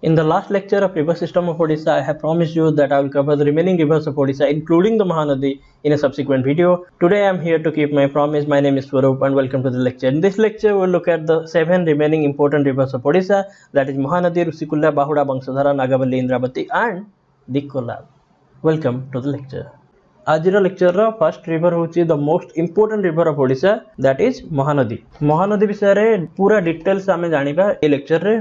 In the last lecture of river system of Odisha, I have promised you that I will cover the remaining rivers of Odisha, including the Mahanadi, in a subsequent video. Today I am here to keep my promise. My name is Swaroop and welcome to the lecture. In this lecture, we will look at the 7 remaining important rivers of Odisha, that is Mahanadi, Rushikula, Bahuda, Bangsadhara, Nagavalli, Indravati and the Kolab. Welcome to the lecture. आजर lecture रो first river होची the most important river of Odisha that is Mahanadi. Mahanadi विषय रे पूरा details आमे जानिबा ए lecture रे।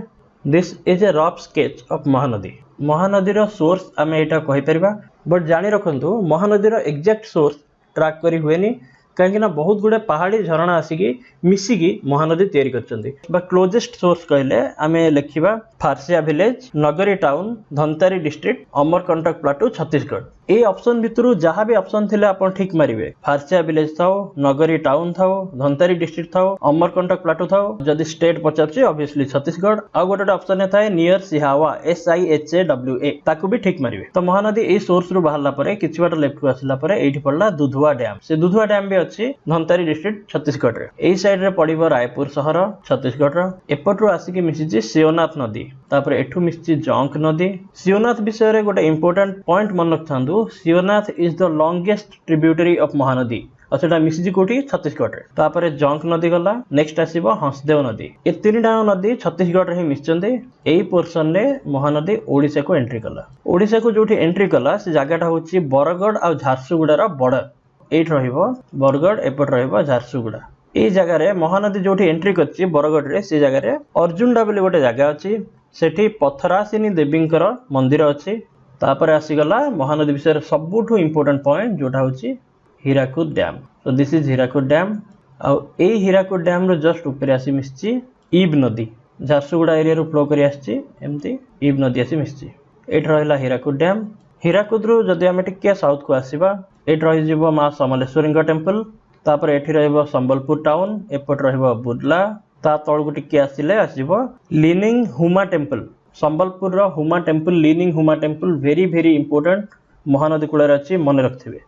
This is a rough sketch of Mahanadi. Mahanadi रो सोर्स आमे एटा कहि परिबा, बट जानि रखंतु महानदी रो एग्जैक्ट सोर्स ट्रैक करी हुएनी, कहीं बहुत गुड़े पहाड़ी झरणा आसिकी मिसिकी महानदी तैयारी करछंती। बा क्लोजेस्ट सोर्स कहले आमे लेखिबा Farasiya village, Nagri town, Dhamtari district, Amarkantak plateau, Chhattisgarh. ए ऑप्शन भितरु जहाँ भी ऑप्शन थिले आपण ठीक मारिबे। फारसिया विलेज थाओ, नगरी टाउन थाओ, धनतारी डिस्ट्रिक्ट थाओ, अमरकंटक प्लाटू थाओ, जदि स्टेट पचारछि ऑब्वियसली छत्तीसगढ़। आ गोटे ऑप्शन थाए नियर सिहावा SIHAWA, ताकू भी ठीक मारिबे। तो महानदी ए सोर्स रु बाहरला परे किछि बाट लेफ्ट को आसला परे एठी पड़ला दुधुआ डैम। से दुधुआ डैम भी अछि धनतारी डिस्ट्रिक्ट छत्तीसगढ़ रे। एई साइड रे पड़िबो रायपुर शहर छत्तीसगढ़ रो। एपटरु आसिकी मिसिछि शिवनाथ नदी, तापर एठु मिसिछि जंक नदी। शिवनाथ विषय रे गोटे इंपोर्टेंट पॉइंट मन रखथांदु, Shivnath is the longest tributary of Mahanadi और सेटा मिसिछि कोठी छत्तीसगढ़ रे। तापर जंक नदी गला, नेक्स्ट आसीबो हंसदेव नदी। ए तीनटा नदी छत्तीसगढ़ रे ही मिसचंदी। एई पोर्शन रे महानदी ओडिसा को एंट्री कला। ओडिसा को जोठी एंट्री कला से जगहटा होछि बरगढ़ आ झारसुगुड़ा रो बॉर्डर। एठ रहिबो बरगढ़, एपट रहिबो झारसुगुड़ा। ए जगह रे महानदी जोठी एंट्री करछि बरगढ़ रे, से जगह रे अर्जुनडा बोली गोटे जगह अछि। सेठी पथरासिनी देवींकर मंदिर अछि। तापर आसीगला महानदी विषय सबुठु इंपोर्टेंट पॉइंट जोटा होछि Hirakud dam. So this is Hirakud dam. आ ए हीराकुद डैम रो जस्ट ऊपर आसी मिसछि ईब नदी। झारसुगुड़ा एरिया रो फ्लो करी आछि एमती ईब नदी आसी मिसछि। एठ रहला हीराकुद डैम। हीराकुद रो जदि आमे टिके साउथ को आसीबा, एठ रहि जिवो मां समलेश्वरी टेम्पल। तापर एठी रहइबो संबलपुर टाउन, एपट रहइबो बुर्ला। ता तळगु टिके आसिले आसीबो लीनिंग हुमा टेम्पल। संबलपुर रो Huma temple, leaning Huma temple very very important Mahanadi कूଳରେ अछि, मन रखथिबे।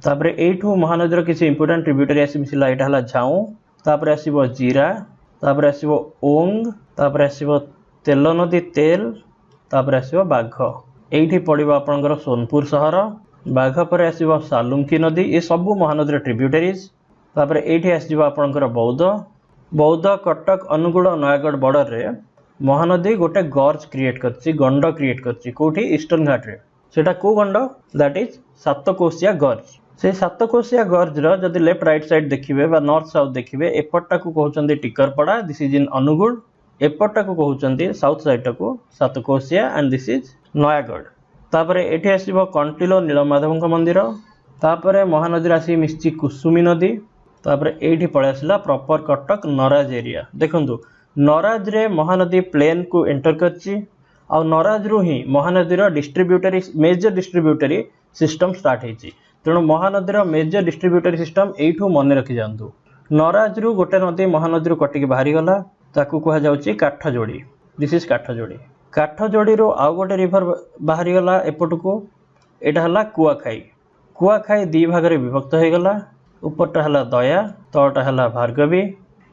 तापर एठु महानदी रो किछि इंपोर्टेंट ट्रिब्यूटरी आसी मिसिला। एटा हला झाऊ, तापर आसीबो जीरा, तापर आसीबो ओंग, तापर आसीबो तेल नदी तेल, तापर आसीबो बाघ। एठी पड़िबो आपनकर सोनपुर शहर। बाघ पर आसीबो सालुंकी नदी। ए सब महानदी रो ट्रिब्यूटरीज। तापर एठी आसीबो आपनकर बौद्ध। बौद्ध, कटक, अनुगुड़, नयागढ़ बॉर्डर रे महानदी गोटे गर्ज क्रिएट करछि, गंड क्रिएट करछि। कोठी ईस्टर्न घाट रे। सेटा को गंड? दैट इज सातकोशिया गर्ज। से सातकोशिया गर्ज रो जदि लेफ्ट राइट साइड देखिबे बा नॉर्थ साउथ देखिबे, एपटटा को कहउचंदी टिकरपड़ा, दिस इज इन अनुगुड़। एपटटा को कहउचंदी साउथ साइड टा को सातकोशिया एंड दिस इज नयागढ़। तापरे एठी आसीबो कंटिलो नीलमाधवଙ୍କ मंदिर। तापरे महानदी रासी मिसछि कुसुमी नदी। तापरे एठी पळे आसला प्रॉपर कटक नराज एरिया। देखंतु नराज रे महानदी प्लेन को एंटर करछि आ नराज रु ही महानदी रो distributary major distributary system start हेछि। तेणु महानदी रो मेजर डिस्ट्रीब्यूटरी सिस्टम एठू मन रखि जानतु। नराज रु गोटे नदी महानदी रु कटिक बाहरी गला, ताकू कहा जाउछि काठजोड़ी। This is Kathajodi. काठजोड़ी रो आउ गोटे रिवर बाहरी गला एपटको, एटा हला कुआखाई। कुआखाई दी भाग रे विभक्त हो गला। ऊपरटा हला दया, तळटा हला भार्गवी।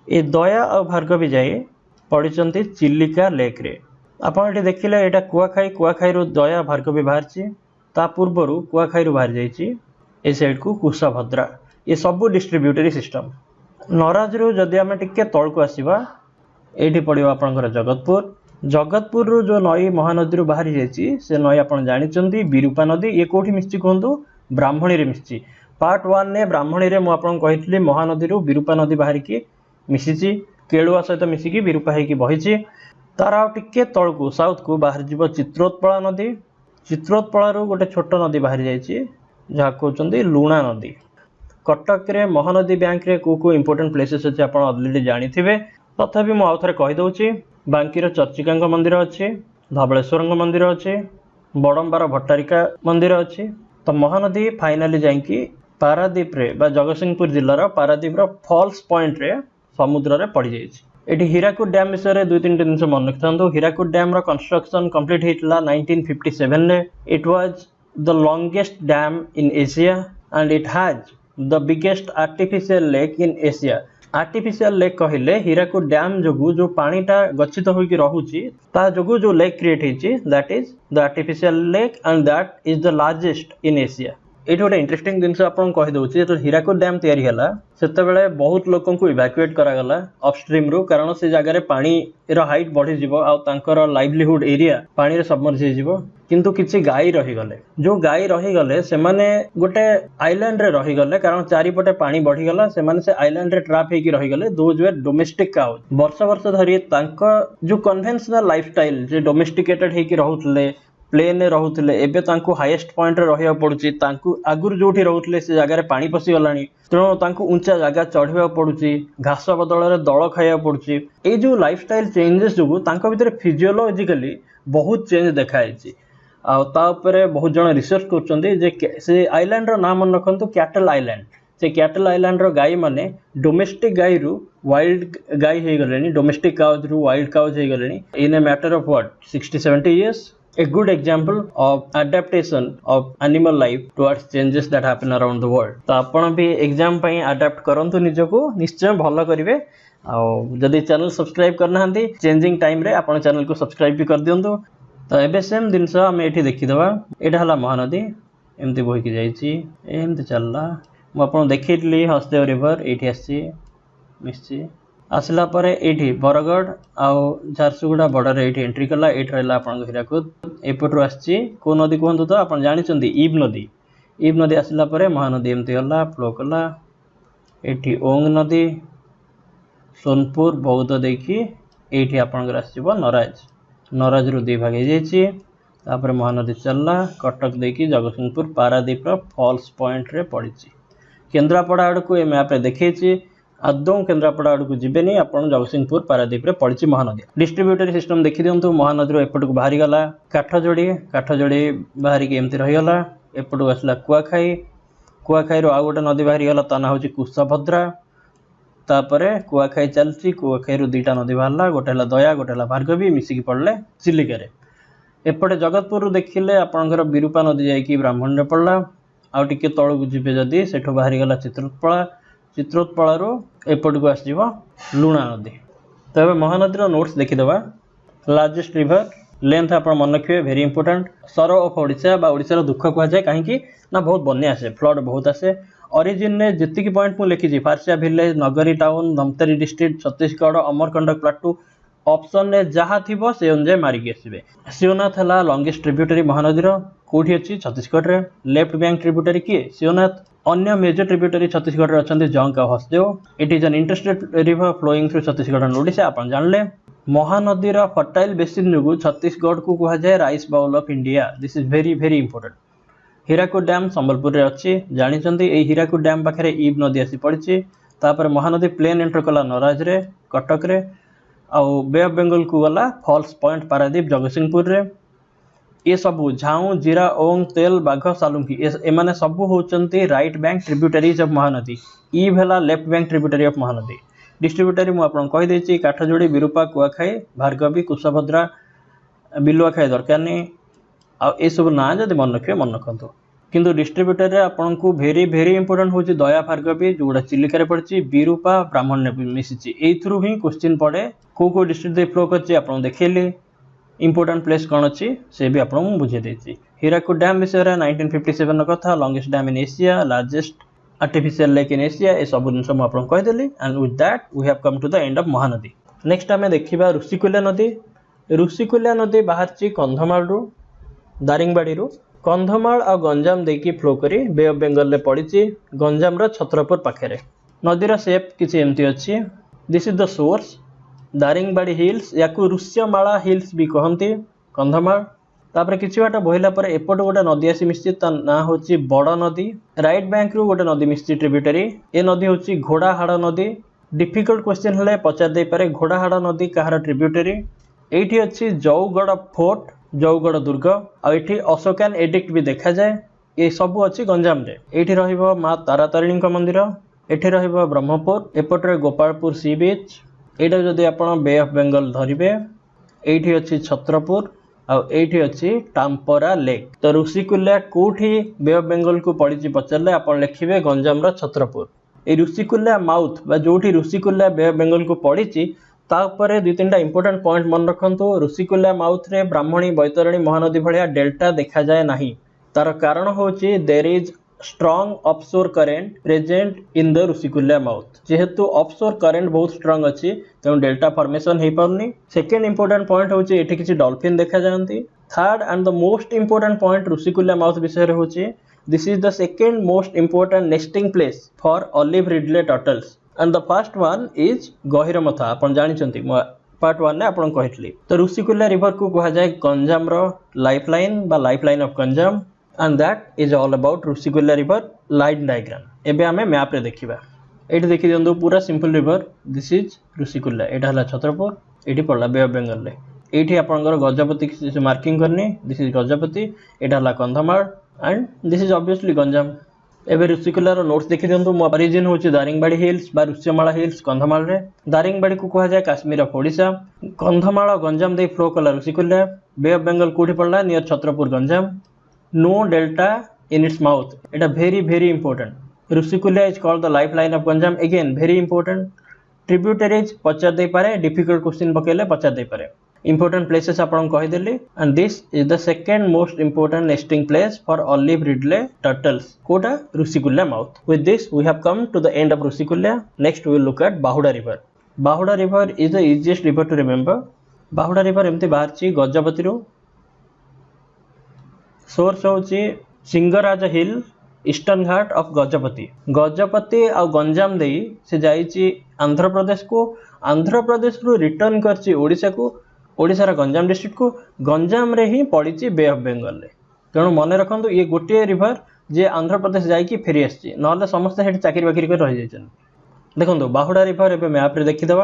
ए दया और भार्गवी जाए पड़िचंती चिलिका लेक रे। आपण एठी देखिले एटा कुआखाई, कुआखाई रो दया भार्गवी बाहरछि। ता पूर्वरु कुआखाई रो बाहर जाइछि ए साइड को कुशाभद्रा। ये सब डिस्ट्रीब्यूटरी सिस्टम। नराज रो जदि आमे टिके तळ को आसीबा, एठी पड़िबो आपनकर जगतपुर। जगतपुर रो जो नई महानदी रो बाहरी जाइछि से नई आपण जानिचंती विरूपा नदी। ये कोठी मिसछि कोहंतु ब्राह्मणी रे मिसछि। पार्ट 1 ने ब्राह्मणी रे मु आपण कहितली महानदी रो विरूपा नदी बाहरी की मिसिछि, केळुआ सहित मिसिकी विरूपा हेकी बहिछि। तार आउ टिके तळकू साउथ को बाहर जिवो चित्रोत्पला नदी। चित्रोत्पला रो गोटे छोट नदी बाहरी जाइछि जहा कहउचंदी लुणा नदी। कटक रे महानदी बैंक रे को इंपोर्टेंट प्लेसेस अछि आपण ऑलरेडी जानिथिबे, तथापि मु आउ थरे कहि दउछि। बांकीर चर्चिकांक मंदिर अछि, धबळेश्वरंक मंदिर अछि, बडंबार भट्टारिका मंदिर अछि। तो महानदी फाइनली जाइकी पारादीप रे बा जगतसिंहपुर जिल्लार पारादीप रो फॉल्स पॉइंट रे समुद्र रे पड़ी जाइछि। एठी हीराकुद डैम विषय रे 2-3 दिन से मन रखथांतो। हीराकुद डैम रो कंस्ट्रक्शन कंप्लीट हेतला 1957 रे। It was the longest dam in Asia and it has the biggest artificial lake in Asia. Artificial lake कहले हीराकुद डैम जोगु जो पानीटा गच्छित होइकी रहुची ता जोगु जो लेक क्रिएट होइची that is the artificial lake and that is the largest in Asia. ये गोटे interesting जिनस आपन कहि दउची जो हीराकुद डैम तैयारी हला सेते बेले बहुत लोकन को इवैक्यूएट करा गला अपस्ट्रीम रु कारण से जगह रे पानी रो हाइट बढ़ी जिवो आ तांकर लाइवलीहुड एरिया पानी रे सबमर्ज हो जिवो किंतु किछि गाई रही गले जो गाई रही गले से माने गोटे आइलैंड रे रही गले कारण चारिपटे पानी बढ़ी गला से माने से आइलैंड रे ट्रैप हेकी रही गले दोज वे डोमेस्टिक काउ वर्ष वर्ष धरि तांको जो कन्वेंशनल लाइफस्टाइल जे डोमेस्टिकेटेड हेकी रहउतले प्लेन रहउतले एबे तांको हाईएस्ट पॉइंट रे रहिया पड़ुची तांको आगुर जोठी रहउतले से जगह रे पानी पसी गलानी तेणु तांको ऊंचा जगह चढ़िया पड़ुची घास बदल रे दଳ खाइया पड़ुची ए जो लाइफस्टाइल चेंजेस जोगु तांको भीतर फिजियोलॉजिकली बहुत चेंज देखाइची आ ता ऊपर बहुत जण रिसर्च करचंदी जे से आइलैंड रो नाम मन रखंतु कैटल आइलैंड से कैटल आइलैंड रो गाई माने डोमेस्टिक गाई रु वाइल्ड गाई हे गलेनी डोमेस्टिक काउज रु वाइल्ड काउज हे गलेनी in a matter of what 60-70 years। A good example of adaptation of animal life towards changes that happen around the world। तो आपण भी एग्जाम पई अडैप्ट करंतु निजको निश्चय भलो करिवे आ जदी चैनल सब्सक्राइब करना हंती चेंजिंग टाइम रे आपण चैनल को सब्सक्राइब भी कर दियंतु। तो एबे सेम दिनस हम एठी देखि दबा एटा हला महानदी एमती बोहि की जाईची एमती चलला म आपण देखितली हसदेव रिवर एठी आसी निश्चय आसला परे एठी बरगढ़ आउ झारसुगुड़ा बॉर्डर एठी एंट्री कला एठी रहला आपण हीराकुद एपटरो आसी को नदी कहंतु तो आपण जानि चंदी ईब नदी आसला परे महानदी एमती हला फ्लो कला एठी ओंग नदी सोनपुर बौद्ध देखी एठी आपण आसीबो नराज रु दी भाग हे जाईची तापर महानदी चलला कटक देखी जगतसिंहपुर पारादीप रो फॉल्स पॉइंट रे पड़ीची केंद्रापड़ा आड़ को ए मैप रे देखैची आदौ केन्द्रापड़ा आड़ को जीवेनी आपण जगतसिंहपुर पारादीप रे पड़ची महानदी डिस्ट्रीब्यूटरी सिस्टम देखि दियंतु महानदी रो एपट को बाहरी गला काठजोड़ी बाहरी के एमती रही गला एपट को आसला कुआखाई रो आ गोटे नदी बाहरी गला ता ना होची कुशाभद्रा तापरे कुआखाई चलची कुआखाई रो दुईटा नदी बाहरला गोटे हला दया गोटे हला भार्गवी मिसिकी पड़ले चिलिका रे एपटे जगतपुर रु देखिले आपनकर विरूपा नदी जाईकी ब्राह्मण रे पड़ला आ टिके तळु जिबे जदी सेठो बाहरी गला चित्रोत्पला रो एपट को आसीबो लुणा नदी। तो एबे महानदी रो नोट्स देखि दबा लार्जेस्ट रिवर लेंथ आपण मन रखिबे वेरी इंपोर्टेंट सरो ऑफ ओडिशा बा ओडिशा रो दुख को जाय काहे कि ना बहुत बन्या आसे फ्लड बहुत आसे ओरिजिन ने जति पॉइंट मु लिखि छी फारसिया village Nagri town Dhamtari district Chhattisgarh Amarkantak plateau option ने जहाँ थिबो से अनुसार मारिक आसबे। शिवनाथ हला लॉन्गेस्ट ट्रिब्यूटरी महानदी रो कोठी अछि छत्तीसगढ़ रे लेफ्ट बैंक ट्रिब्यूटरी किए शिवनाथ अन्य मेजर ट्रिब्यूटरी छत्तीसगढ़ रे अछंती जंक आ Hasdeo it is an interstate river flowing through Chhattisgarh and Odisha आपण जानले महानदी रो फर्टाइल बेसिन जोगु छत्तीसगढ़ को कहा जाय rice bowl of India this is very very important. Hirakud dam Sambalpur रे अछि जानि चंती ए हीराकुद डैम पाखरे ईब नदी आसी पड़िछि तापर महानदी प्लेन एंटर कला नराज रे कटक रे आउ बे ऑफ बेंगल को गला फॉल्स पॉइंट पारादीप जगतसिंहपुर रे ये सबू झाऊ जीरा ओंग तेल बाघ सालुंकी एमाने सबू होचंती right bank tributaries of Mahanadi ई भेला left bank tributary of Mahanadi. Distributary मु आपन कहि देछि काठजोड़ी विरूपा कुआखाई भार्गवी कुशाभद्रा बिलुआखाई दरकार नै आ ए सब ना जदि मन रखंतु किंतु डिस्ट्रीब्यूटर रे आपन को वेरी वेरी इंपोर्टेंट होची दया भार्गवी जोड़ा चिलिका रे पड़ची विरूपा ब्राह्मण ने मिसिची ए थ्रू ही क्वेश्चन पड़े को डिस्ट्रिक्ट दे फ्लो करची आपन देखिले इंपोर्टेंट प्लेस कौन अच्छी से भी आपको बुझे देती। हीराकुद डैम विषय 1957 कथा longest dam in Asia largest artificial lake in Asia ए सब जिन आपको कहीदेली and with that we have come to the end of Mahanadi. Next आम देखा ऋषिकुल्या नदी बाहर कंधमाल रु दारिंगबाड़ी रु कंधमाल आ गंजाम देकी फ्लो करी बे ऑफ बेंगल रे पड़ी गंजाम रो छत्रपुर पाखे नदीर सेप किसी एमती अच्छी this is the source Daringbadi hills या ऋष्यमाला हिल्स भी कहती कंधमाल तापर किछि बाट बहिला पर एपट गोटे नदी आसी मिश्ची ता ना होची बड़ नदी राइट बैंक रु गोटे नदी मिश्ची ट्रिब्यूटरी ए नदी होची घोड़ाहाड़ नदी डिफिकल्ट क्वेश्चन हेले पचार दे पारे घोड़ाहाड़ नदी कहार ट्रिब्यूटरी एठी अछि जौगढ़ फोर्ट जौगढ़ दुर्ग आ एठी अशोकान एडिक्ट भी देखा जाए ये सब अच्छी गंजाम रे एठी रहिबो मां तारातारिणी मंदिर एठी रहिबो ब्रह्मपुर एपटरे गोपालपुर सी बीच एटा जदि आपण बे ऑफ बेंगल धरिबे एठी अछि छत्रपुर आ एठी अछि टाम्परा लेक। तो ऋषिकुल्या कोठी बे ऑफ बेंगल को पड़ी पचारे आपण लिखिबे गंजाम रो छत्रपुर ए ऋषिकुल्या माउथ बा जोठी ऋषिकुल्या बे ऑफ बेंगल को पड़ी तापर दुई तीन इंपोर्टेंट पॉइंट मन रखु। ऋषिकुल्या माउथ रे ब्राह्मणी बैतरणी महानदी भाया डेल्टा देखा जाए नहीं। तार कारण होची there is strong offshore current present in the Rushikulya mouth. जेहेतु ऑफशोर करेंट बहुत स्ट्रॉन्ग अच्छी तेणु डेल्टा फॉर्मेशन हो पारनी। सेकेंड इंपोर्टेंट पॉइंट होची एठी किछि डॉल्फिन देखा जाती। Third and the most important point Rushikulya mouth विषय होची this is the second most important nesting place for olive ridley turtles and the first one is Gahirmatha. आपण जानिचंती पार्ट 1 ने आपण कहितली। तो ऋषिकुल्या रिवर को कहा जाए गंजाम रो लाइफलाइन बा lifeline of Ganjam and that is all about Rushikulya river line diagram. एबे आमे मैप रे देखिबा। एठी देखि दियंदु पूरा simple river this is Rushikulya. एटा हला छत्रपुर एठी पड़ला बे ऑफ बेंगल रे। एठी आपनकर गजपति मार्किंग करनी दिस इज गजपति। एटा हला Kandhamal and this is obviously Ganjam. एबे ऋषिकुल्यार नोट्स देखि दियंतु ओरिजिन होची दारिंगबाड़ी हिल्स बा ऋषिमाला हिल्स कंधमाल रे। दारिंगबाड़ी को कहा जाए काश्मीर ऑफ ओडिशा। कंधमाल गंजाम दे फ्लो कला ऋषिकुल्या। बे ऑफ बेंगल कोठी पड़ला near Chhatrapur Ganjam. No delta in its mouth एटा very important. Rushikulya is called the lifeline of Ganjam again very important. Tributaries पचार दे पारे डिफिकल्ट क्वेश्चन पकेले पचार दे पारे। इंपोर्टेंट प्लेसेस आपन कहि देली and this is the second most important nesting place for olive ridley turtles कोटा Rushikulya mouth. With this we have come to the end of Rushikulya. Next we will look at Bahuda river. Bahuda river is the easiest river to remember. Bahuda river एमती बाहरची गजपति रो। Source होची Singraj hill eastern ghat of Gajapati. Gajapati आ गंजाम देई से जाईची आंध्र प्रदेश को। आंध्र प्रदेश रु रिटर्न करची ओडिशा को। ओडिशार गंजाम डिस्ट्रिक्ट को। गंजाम रे ही पड़ी बे ऑफ बेंगल रे। तेणु मन रखु ये गोटे रिवर जे आंध्र प्रदेश जाइए फेरी आसी ना समस्ते से चाकरी बाकरी कर रही जाइए। देखो बाहुडा रिवर एवं मैप रे देखीदे।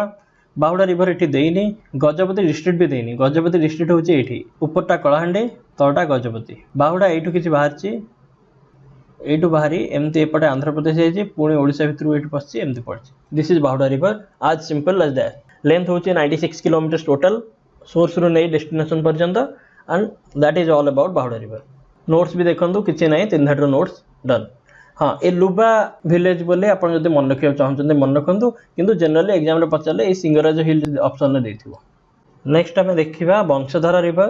बाहुडा रिवर ये देनी गजपति डिस्ट्रिक्ट भी देनी। गजपति डिस्ट्रिक्ट हूँ ये उपरटा कलाहांडी तलटा गजपति। बाहुडा यू कि बाहर यू बाहरी एमती एपटे आंध्र प्रदेश जाइए पुणी ओडिशा भितर ये पशि एमती पड़ी। This is Bahuda river as simple as that. Length हूँ 96 किलोमीटर टोटल सोर्स रू नहीं डेस्टिनेशन पर्यंत and that is all about Bahuda river. Notes भी देखो कि ना 3 धाटर नोट्स डन। हाँ ए लुबा विलेज बोले आप मन रखा चाहते मन रखु किंतु जनरली एग्जाम रे पचारे ये सिंगराज हिल ऑप्शन रे देथिबो। नेक्स्ट आम देखा Vamsadhara river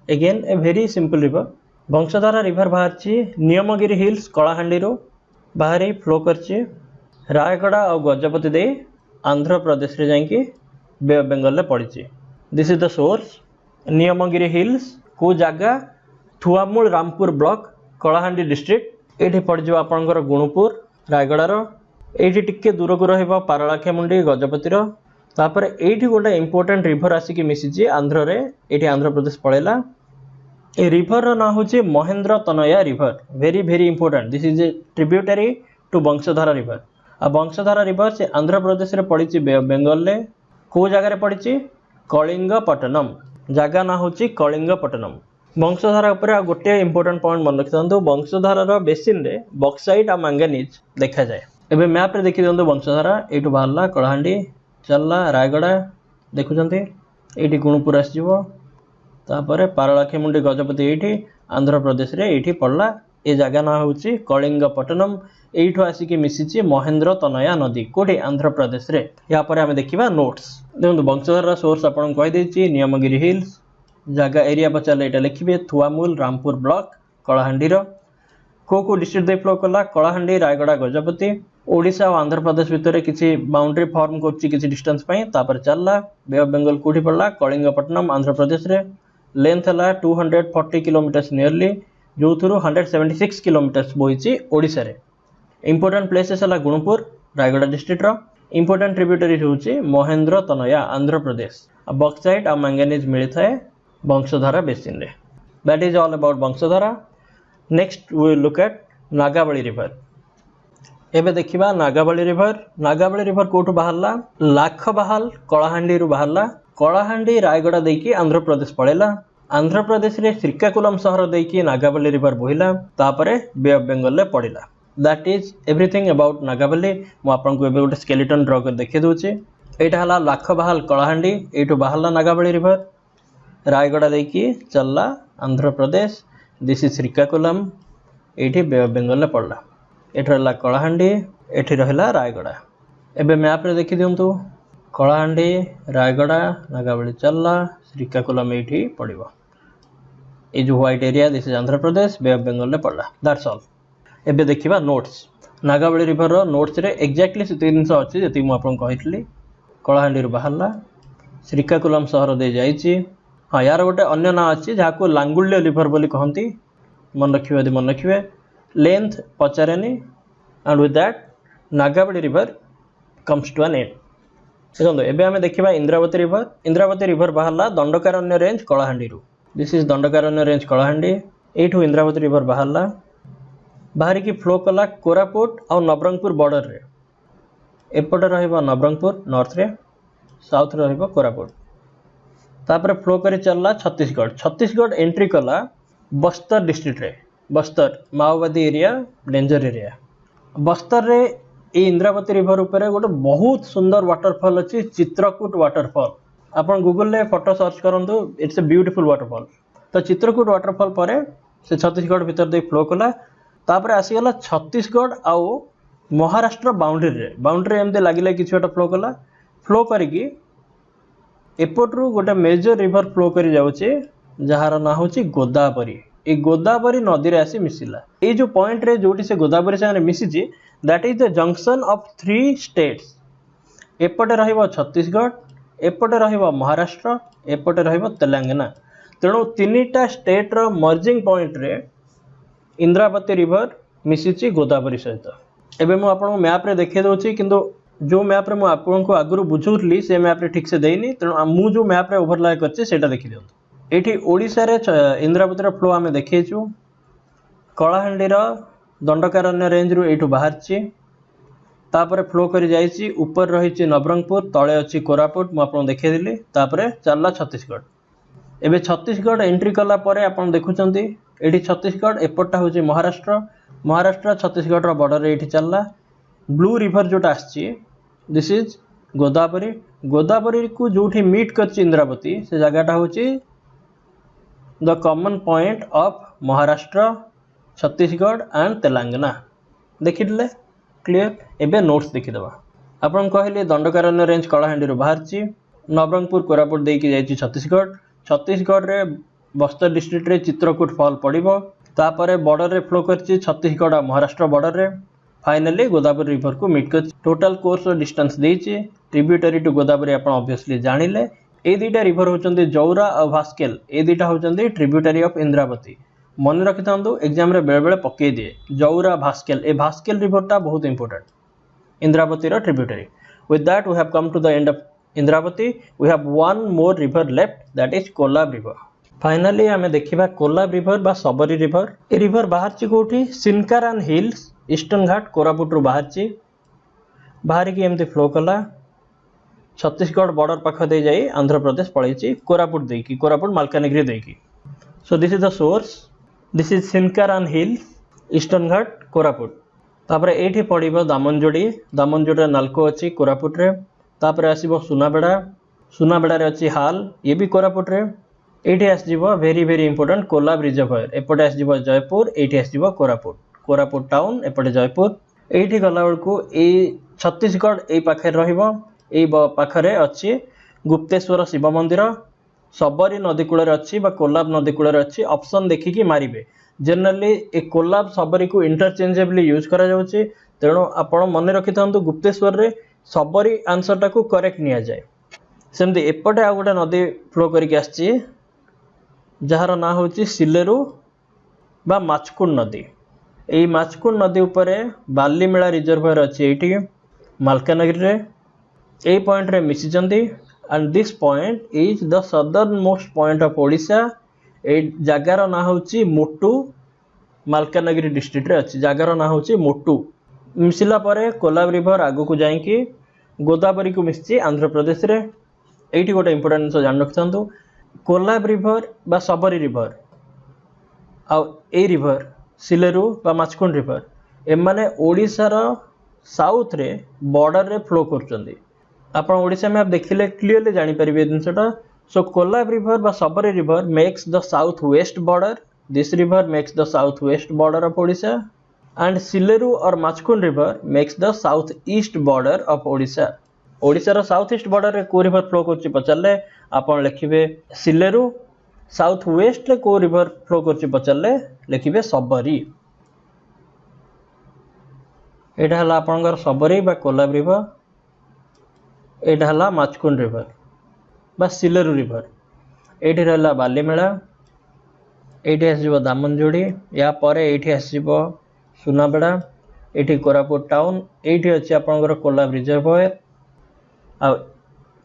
again a very simple river. Vamsadhara river बाहर नियमगिरी हिल्स कलाहांडी बाहरी फ्लो करची रायगड़ा और गजपति दे आंध्र प्रदेश रे जाइए बे ऑफ बेंगल रे पड़ी। This is the source Niyamgiri hills को जगह थुआमूल रामपुर ब्लॉक कलाहांडी डिस्ट्रिक्ट। ये पड़ज आपंकर गुणुपुर रायगड़ार। ये टिके दूर को रहा पारलाखेमुंडी गजपतिर। तापर ये गोटे इंपोर्टेंट रिवर आसिक मिसी आंध्र रे। ये आंध्र प्रदेश पड़ेगा। ये रिवर ना हूँ Mahendra Tanaya river very important. This is a tributary to Vansadhara river. आ वंशधारा रिवर से आंध्र प्रदेश रे पड़ी बे ऑफ बेंगल रे। को जगह पड़ी कलिंगपट्टनम। जगह ना हूँ कलिंगपट्टनम। वंशधारा उपर गोटे इंपोर्टेंट पॉइंट मन रखि था। वंशधारा बेसिन रे बक्साइट आ मैंगनीज देखा जाए। एबे मैप रे देखि दियंतु वंशधारा एठू बाहरला कलाहांडी चलला रायगड़ा देखुचंती एठी गुणपुर आसीबो। तापर पारलाखेमुंडी गजपति एठी आंध्र प्रदेश रे एठी पड़ला। ए जगह ना होची कलिंगपट्टनम। एठू आसिक मिसिची महेंद्र तनया नदी कोठी आंध्र प्रदेश रे। या पर आमे देखिबा नोट्स। देखो वंशधारा सोर्स आपन कहि देछि नियमगिरी हिल्स। जगह एरिया पचारे ये लिखे थुआमूल रामपुर ब्लॉक कलाहांडी को डिस्ट्रिक्ट दे फ्लो कला कलाहांडी रायगड़ा गजपति। ओडिशा और आंध्र प्रदेश भितर किसी बाउंड्री फॉर्म कर डिस्टेंस तापर चलला बे ऑफ बेंगल कोठी पड़ला कलिंगपट्टनम आंध्र प्रदेश रे। लेंथ है 240 किलोमीटर्स नियरली जो 176 किलोमीटर्स बोही ओडिशा रे। इंपोर्टेंट प्लेसेस है गुणुपुर रायगड़ा डिस्ट्रिक्ट रो। इंपोर्टेंट ट्रिब्यूटरी हूँ महेंद्र तनया आंध्र प्रदेश। बक्साइट आ मैंगनीज मिलता है वंशधारा बेसिन रे। That is all about Vamsadhara. Next we will look at Nagavali river. एबे देखिबा नागावली रिवर। नागावली रिवर कोठू बाहरला लाखबाहाल कलाहांडी रु बाहरला। कलाहांडी रायगड़ा देकी आंध्र प्रदेश पड़ेला। आंध्र प्रदेश रे श्रीकाकुलम शहर देकी नागावली रिवर बोहिला तापरे बे ऑफ बेंगल रे पड़िला। That is everything about Nagavali. मु आपनकु एबे गोटे स्केलेटन ड्रा कर देखि दोछि। एटा हला लाखबाहाल कलाहांडी एठू बाहरला नागावली रिवर रायगड़ा देकी चलला आंध्र प्रदेश। दिस इज श्रीकाकुलम एठी बे ऑफ बेंगल पड़ला। एठी रहला कलाहांडी, एठी रहला रायगड़ा। एबे मैप रे देखि दियंतु कलाहांडी, रायगड़ा, नागावली चलला, श्रीकाकुलम एठी पड़िबो। ए जो white area this is Andhra Pradesh, bay of Bengal रे पड़ला। That's all. एबे देखिबा नोट्स। नागावली रिवर रो नोट्स रे एग्जैक्टली से तीन जिंस अछि जेति मु आपन कहितली। कलाहांडी रो बाहरला, श्रीकाकुलम शहर दे जाइछि। हाँ, यार गोटे अन्य ना अछि जाको लांगुल्य रिवर बोली कहंती, मन रखिबे यदि मन रखिबे। लेंथ पचारेनी and with that Nagavali river comes to an end. देखो एबे हमें देखिबा इंद्रावती रिवर। इंद्रावती रिवर बाहरला दंडकारण्य रेंज कलाहांडी रु। This is Dandakaranya range Kalahandi. एठू इंद्रावती रिवर बाहरला, बाहरी की फ्लो कला कोरापुट और नवरंगपुर बॉर्डर रे। एपटे रहइबो नवरंगपुर नॉर्थ रे, साउथ रे रहइबो कोरापुट। तापर फ्लो करी चलला छत्तीसगढ़। छत्तीसगढ़ एंट्री कला बस्तर डिस्ट्रिक्ट रे। बस्तर माओवादी एरिया, डेंजर एरिया। बस्तर रे ए इंद्रावती रिवर ऊपर गोटे बहुत सुंदर वाटरफॉल अच्छी, चित्रकूट वाटरफॉल। आपण गूगल रे फोटो सर्च करंतु, इट्स ए ब्यूटीफुल वाटरफॉल। तो चित्रकूट वाटरफॉल पर से छत्तीसगढ़ भीतर दे फ्लो कला। तापर आसीगला छत्तीसगढ़ आउ महाराष्ट्र बाउंड्री एमती लगिले किसी गोटे फ्लो कला। फ्लो करिकी एपटू गोटे मेजर रिवर फ्लो करी जाउचे जहार ना होची गोदावरी। ए गोदावरी नदी रे आसी मिसिला। ए जो पॉइंट रे जोटी से गोदावरी संगे मिसिची, that is the junction of 3 states. एपटे रहिबो छत्तीसगढ़, एपटे रहिबो महाराष्ट्र, एपटे रहिबो तेलंगाना। तेणु 3टा स्टेट रो मर्जिंग पॉइंट रे इंद्रावती रिवर मिसिची गोदावरी सहित। एबे मु आपन मैप रे देखै दोची, किंतु जो मैप रे मु आपन को आगुरु बुझौतली से मैप रे ठीक से देइनी। तेणु मु जो मैप रे ओवरलाय करछि सेटा देखि दियंतु। एठी ओडिसा रे इंद्रावती रो फ्लो आमे देखैछु। कलाहांडी रो दंडकारण्य रेंज रु एठू बाहरछि, तापर फ्लो करी जाइछि। ऊपर रहिछि नवरंगपुर, तळे अछि कोरापुट, मु आपन देखै दिली। तापर चलला छत्तीसगढ़। एबे छत्तीसगढ़ एंट्री कला परे आपन देखुचंती एठी छत्तीसगढ़, एपटटा होछि महाराष्ट्र। महाराष्ट्र छत्तीसगढ़ रो बॉर्डर रे एठी चलला। ब्लू रिवर जोटा आछि, दिस इज गोदावरी। गोदावरी को जोठी मीट करछि इंद्रावती, से जगहटा होछि the common point of Maharashtra, Chhattisgarh and Telangana. देखिले क्लियर। एबे नोट्स देखिदबा। आपन कहले दंडकारण्य रेंज कलाहांडी रो बाहरछि, नवरंगपुर कोरापुट देकी जाइछि छत्तीसगढ़। छत्तीसगढ़ रे बस्तर डिस्ट्रिक्ट रे चित्रकूट फॉल पड़िबो। तापर बॉर्डर रे फ्लो करछि छत्तीसगढ़ और महाराष्ट्र बॉर्डर रे। फाइनली गोदावरी रिवर को मीट कर टोटल कोर्स रो डिस्टेंस देछि। ट्रिब्यूटरी टू गोदावरी आपन ऑब्वियसली जानिले। ए दुईटा रिवर होचंदी जौरा और भास्केल। ए दुईटा होचंदी ट्रिब्यूटरी ऑफ इंद्रावती। मन रखि थांतु, एग्जाम रे बेले बेले पक्के दिए जौरा भास्केल। ए भास्केल रिवर टा बहुत इंपोर्टेंट, इंद्रावती रो tributary. With that we have come to the end of Indravati. We have one more river left, that is Kolab river. Finally आमे देखिबा कोलाब रिवर बा सबरी रिवर। ए रिवर बाहरछि कोठी, सिनकारान हिल्स, ईस्टर्न घाट कोरापुट रु बाहरछि। बाहरी की एमती फ्लो कला, छत्तीसगढ़ बॉर्डर पाख दे जाई आंध्र प्रदेश पळैछि कोरापुट देकी, कोरापुट मालकानगिरी देकी। So this is the source, this is Sinkaram hills, eastern ghat Koraput. तापर एठी पड़िबो दामनजोड़ी। दामनजोड़ी नालको अछि कोरापुट रे। तापर आसीबो सुनाबेड़ा। सुनाबेड़ा रे अछि हाल, ये भी कोरापुट रे। एठी आसीबो very very important Kolab reservoir. एपटे आसीबो जयपुर, एठी आसीबो कोरापुट। कोरापुट टाउन, एपटे जयपुर। एठी गला बेलको ए छत्तीसगढ़ ए पाखे रहिबो। ए पाखरे अछि गुप्तेश्वर शिव मंदिर। सबरी नदी कूल अच्छी कोलाब नदी कूल अच्छी। ऑप्शन देखिकी मारिबे। जनरली ए कोलाब सबरी को इंटरचेंजेबली यूज करा जाउछि। तेणु आपण मन रखि थांतु गुप्तेश्वर रे सबरी आंसर टाको करेक्ट निया जाए। सेमती एपटे आ गोटे नदी फ्लो करिक आछि जहार ना होछि सिलेरु बा माचकुंड नदी। एई माचकुंड नदी उपरे बालीमेला रिजर्वायर अच्छी एठी मालकानगिरी रे। ए पॉइंट रे मिसिचंदी and this point is the southern most point of Odisha. ए जगार ना होछि मोटू, मालकानगिरी डिस्ट्रिक्ट रे अच्छी। जगार ना होछि मोटू। मिसिला परे कोलाब रिवर आगु को जाइकी गोदावरी को मिसछि आंध्र प्रदेश रे। एठी गोटे इंपोर्टेंट जिनिस जान रखिथांतु, कोलाब रिवर बा Sabari river uh a river सिलेरु बा माचकुंड रिवर एमाने ओडिशार साउथ रे बॉर्डर रे फ्लो करचंदी। आपण ओडिशा मैप देखिले क्लियरली जानि परिबे जिनिसटा। सो कोलाब रिवर बा Sabari river makes the south west border. This river makes the south west border of Odisha and Silleru or Machkund river makes the southeast border of Odisha. Odisha रो southeast border रे को river flow करछि पचलले आपण लिखिबे सिलेरु, south west रे को river flow करछि पचलले लिखिबे सबरी। एटा हला आपनकर सबरी बा कोलाब रिवर, एटा हला माचकुंड रिवर बा सिलेरु रिवर। एठी रहला बालीमेला, एठी आसीबो दामनजोड़ी, या परे एठी आसीबो सुनाबेड़ा, एठी कोरापुट टाउन, एठी अछि आपनकर कोलाब रिजर्वयर। आ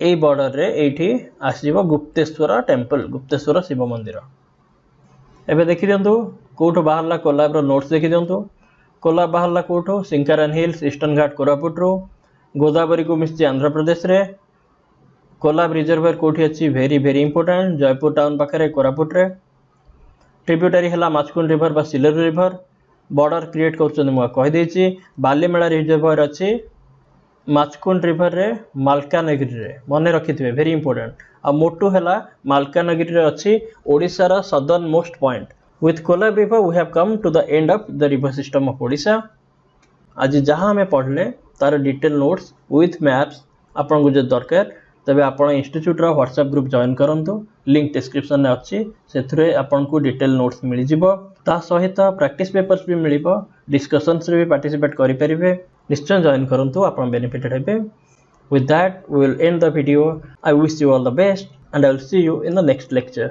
ए बॉर्डर रे एठी आसीबो गुप्तेश्वर टेम्पल, गुप्तेश्वर शिव मंदिर। एबे देखि दियंतु कोठो बाहरला कोलाब रो नोट्स देखि दियंतु। कोलाब बाहरला कोठो सिंकारान हिल्स ईस्टर्न घाट कोरापुट रो, गोदावरी को मिसछि आंध्र प्रदेश रे। कोलाब रिजर्वयर कोठी अछि very very important, Jaipur town पाखरे कोरापुट रे। ट्रिब्यूटरी हला माचकुंड रिवर बा सिलेरु रिवर। बॉर्डर क्रिएट करछन म कहि देछि। बालीमेला रिजर्वयर अछि माचकुंड रिवर रे मालकानगिरी रे, मने रखिथिबे वेरी इंपोर्टेंट। आ मोटू हला मालकानगिरी रे अछि ओडिसा रा southern most point. With Kolab river we have come to the end of the river system of Odisha. आज जहां हमें पढ़ले तार डिटेल नोट्स विथ मैप्स आपन को जे दरकार तबे आपण इंस्टीट्यूट रा व्हाट्सएप ग्रुप जॉइन करंतु, लिंक डिस्क्रिप्शन में अछि। सेथरे आपन को डिटेल नोट्स मिल जिवो, ता सहित प्रैक्टिस पेपर्स भी मिलिबो, डिस्कशंस रे भी पार्टिसिपेट करि परिबे। निश्चय जॉइन करंतु, आपण बेनिफिटेड हेबे। With that, we will end the video. I wish you all the best and I will see you in the next lecture.